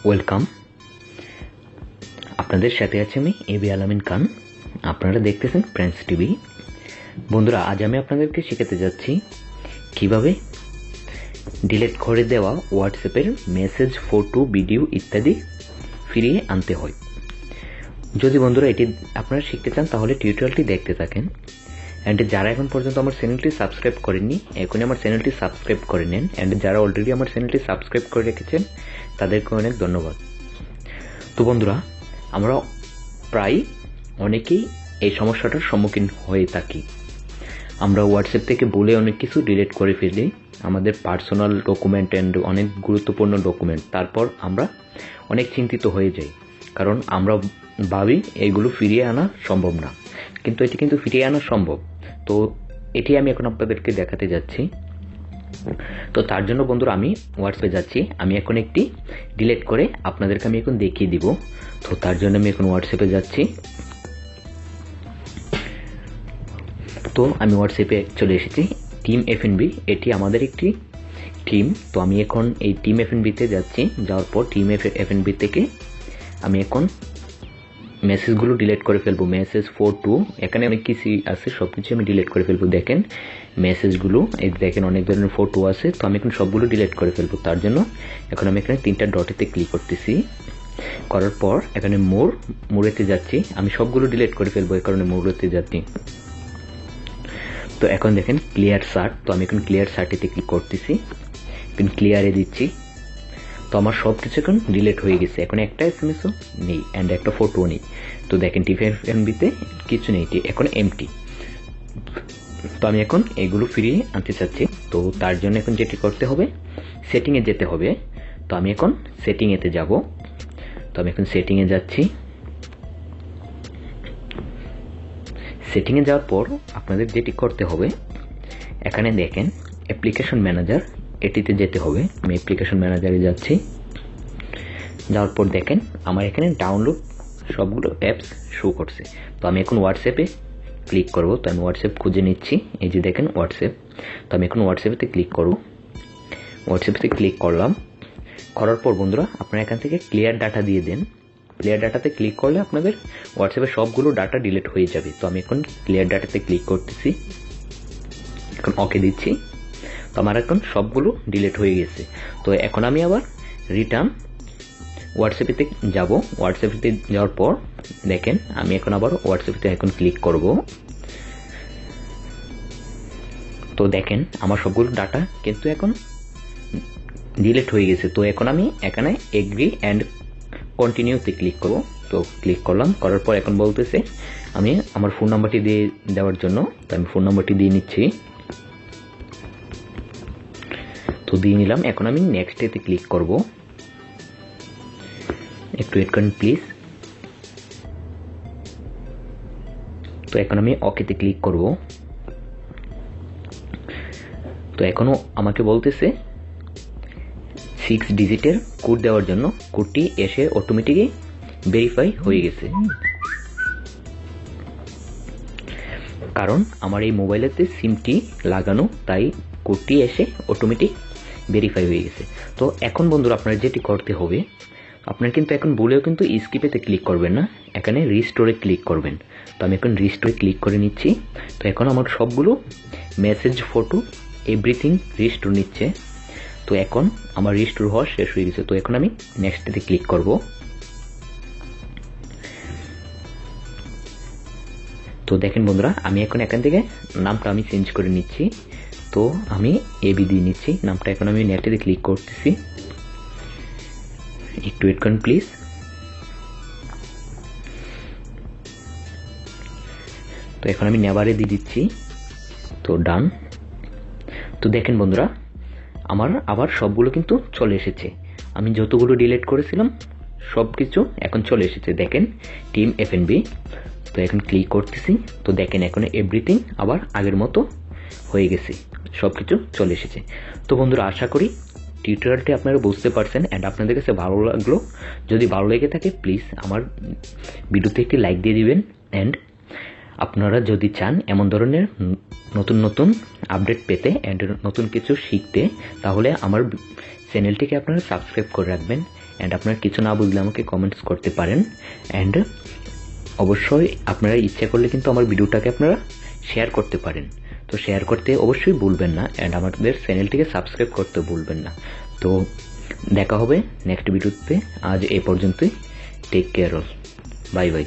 Welcome. আপনাদের সাথে আছি আমি এবি আলামিন খান। আপনারা দেখতেছেন প্রিন্স টিভি। বন্ধুরা, আজ আমি আপনাদেরকে শেখাতে যাচ্ছি কিভাবে ডিলিট করে দেওয়া হোয়াটসঅ্যাপের মেসেজ, ফটো, ভিডিও ইত্যাদি ফিরিয়ে আনতে হয়। যদি বন্ধুরা এটি আপনারা শিখতে চান তাহলে টিউটোরিয়ালটি দেখতে থাকেন। অ্যান্ড যারা এখন পর্যন্ত আমার চ্যানেলটি সাবস্ক্রাইব করেননি, এখনই আমার চ্যানেলটি সাবস্ক্রাইব করে নেন। অ্যান্ড যারা অলরেডি আমার চ্যানেলটি সাবস্ক্রাইব করে রেখেছেন তাদেরকে অনেক ধন্যবাদ। তো বন্ধুরা, আমরা প্রায় অনেকেই এই সমস্যাটার সম্মুখীন হয়ে থাকি। আমরা হোয়াটসঅ্যাপ থেকে বলে অনেক কিছু ডিলিট করে ফেলি, আমাদের পার্সোনাল ডকুমেন্ট অ্যান্ড অনেক গুরুত্বপূর্ণ ডকুমেন্ট। তারপর আমরা অনেক চিন্তিত হয়ে যাই, কারণ আমরা ভাবি এইগুলো ফিরিয়ে আনা সম্ভব না, কিন্তু এটি কিন্তু ফিরিয়ে আনা সম্ভব। তো এটি আমি এখন আপনাদেরকে দেখাতে যাচ্ছি। তো তার জন্য বন্ধুরা আমি হোয়াটসঅ্যাপে যাচ্ছি। আমি এখন একটি ডিলিট করে আপনাদেরকে আমি এখন দেখিয়ে দিব। তো তার জন্য আমি এখন হোয়াটসঅ্যাপে যাচ্ছি। তো আমি হোয়াটসঅ্যাপে চলে এসেছি। টিম এফএনবি, এটি আমাদের একটি টিম। তো আমি এখন এই টিম এফএনবিতে যাচ্ছি। যাওয়ার পর টিম এফএনবি থেকে আমি এখন মেসেজগুলো ডিলিট করে ফেলবো। মেসেজ, ফটো, এখানে অনেক কিছু আছে, সব কিছু আমি ডিলিট করে ফেলবো। দেখেন মেসেজগুলো, এই দেখেন অনেক ধরনের ফটো আছে। তো আমি এখন সবগুলো ডিলিট করে ফেলবো। তার জন্য এখন আমি এখানে তিনটা ডটেতে ক্লিক করতেছি। করার পর এখানে মোড়েতে যাচ্ছি। আমি সবগুলো ডিলিট করে ফেলবো, এই কারণে মোড়েতে যাচ্ছি। তো এখন দেখেন ক্লিয়ার সার্ট। তো আমি এখন ক্লিয়ার সার্টেতে ক্লিক করতেছি, এখন ক্লিয়ারে দিচ্ছি। তো আমার সব কিছু এখন ডিলিট হয়ে গেছে। এখন একটা এসএমএসও নেই অ্যান্ড একটা ফটোও নেই। তো দেখেন টিএফএনবিতে কিছু নেই, এখন এমটি। তো আমি এখন এগুলো ফিরিয়ে আনতে চাচ্ছি। তো তার জন্য এখন যেটি করতে হবে, সেটিংয়ে যেতে হবে। তো আমি এখন সেটিংয়েতে যাব। তো আমি এখন সেটিংয়ে যাচ্ছি। সেটিংয়ে যাওয়ার পর আপনাদের যেটি করতে হবে, এখানে দেখেন অ্যাপ্লিকেশন ম্যানেজার, এটিতে যেতে হবে। আমি অ্যাপ্লিকেশন ম্যানেজারে যাচ্ছি। যাওয়ার পর দেখেন আমার এখানে ডাউনলোড সবগুলো অ্যাপস শো করছে। তো আমি এখন হোয়াটসঅ্যাপে ক্লিক করব। তো আমি হোয়াটসঅ্যাপ খুঁজে নিচ্ছি। এই যে দেখেন হোয়াটসঅ্যাপ। তো আমি এখন হোয়াটসঅ্যাপেতে ক্লিক করব। হোয়াটসঅ্যাপে ক্লিক করলাম। করার পর বন্ধুরা আপনারা এখান থেকে ক্লিয়ার ডাটা দিয়ে দেন। ক্লিয়ার ডাটাতে ক্লিক করলে আপনাদের হোয়াটসঅ্যাপে সবগুলো ডাটা ডিলিট হয়ে যাবে। তো আমি এখন ক্লিয়ার ডাটাতে ক্লিক করতেছি, এখন ওকে দিচ্ছি। তো আমার এখন সবগুলো ডিলিট হয়ে গেছে। তো এখন আমি আবার রিটার্ন হোয়াটসঅ্যাপেতে যাব। হোয়াটসঅ্যাপেতে যাওয়ার পর দেখেন আমি এখন আবার হোয়াটসঅ্যাপেতে এখন ক্লিক করব। তো দেখেন আমার সবগুলো ডাটা কিন্তু এখন ডিলিট হয়ে গেছে। তো এখন আমি এখানে এগ্রি অ্যান্ড কন্টিনিউতে ক্লিক করব। তো ক্লিক করলাম। করার পর এখন বলতেছে আমি আমার ফোন নাম্বারটি দিয়ে দেওয়ার জন্য। তো আমি ফোন নাম্বারটি দিয়ে নিচ্ছি। তো দিয়ে নিলাম। এখন আমি নেক্সট এতে ক্লিক করব। একটু ওয়েট করেন প্লিজ। তো এখন আমি ওকেতে ক্লিক করব। তো এখনো আমাকে বলতেছে 6 ডিজিটের কোড দেওয়ার জন্য। কোডটি এসে অটোমেটিকই ভেরিফাই হয়ে গেছে, কারণ আমার এই মোবাইলেতে সিমটি লাগানো, তাই কোডটি এসে অটোমেটিক ভেরিফাই হয়ে গেছে। তো এখন বন্ধুরা আপনার যেটি করতে হবে, আপনার কিন্তু এখন ভুলেও কিন্তু স্কিপেতে ক্লিক করবেন না, এখানে রিস্টোরে ক্লিক করবেন। তো আমি এখন রিস্টোরে ক্লিক করে নিচ্ছি। তো এখন আমার সবগুলো মেসেজ, ফটো, এভরিথিং রিস্টোর নিচ্ছে। তো এখন আমার রিস্টোর হওয়া শেষ হয়ে গেছে। তো এখন আমি নেক্সটে ক্লিক করব। তো দেখেন বন্ধুরা আমি এখন এখান থেকে নামটা আমি চেঞ্জ করে নিচ্ছি। তো আমি এবি দিয়ে নিচ্ছি নামটা। এখন আমি নেটে ক্লিক করতেছি, একটু ওয়েট করুন প্লিজ। তো এখন আমি নেভারে দিয়ে দিচ্ছি। তো ডান। তো দেখেন বন্ধুরা আমার আবার সবগুলো কিন্তু চলে এসেছে। আমি যতগুলো ডিলিট করেছিলাম সব কিছু এখন চলে এসেছে। দেখেন টিম এফএনবি। তো এখন ক্লিক করতেছি। তো দেখেন এখন এভরিথিং আবার আগের মতো হয়ে গেছে, সব কিছু চলে এসেছে। তো বন্ধুরা আশা করি টিউটোরিয়ালটি আপনারা বুঝতে পারছেন অ্যান্ড আপনাদের কাছে ভালো লাগলো। যদি ভালো লেগে থাকে প্লিজ আমার ভিডিওতে একটি লাইক দিয়ে দিবেন। অ্যান্ড আপনারা যদি চান এমন ধরনের নতুন নতুন আপডেট পেতে অ্যান্ড নতুন কিছু শিখতে, তাহলে আমার চ্যানেলটিকে আপনারা সাবস্ক্রাইব করে রাখবেন অ্যান্ড আপনারা কিছু না বুঝলে আমাকে কমেন্টস করতে পারেন। অ্যান্ড অবশ্যই আপনারা ইচ্ছা করলে কিন্তু আমার ভিডিওটাকে আপনারা শেয়ার করতে পারেন। তো শেয়ার করতে অবশ্যই ভুলবেন না, অ্যান্ড আমাদের চ্যানেলটিকে সাবস্ক্রাইব করতে ভুলবেন না। তো দেখা হবে নেক্সট ভিডিওতে। আজ এই পর্যন্তই। Take care all. Bye by.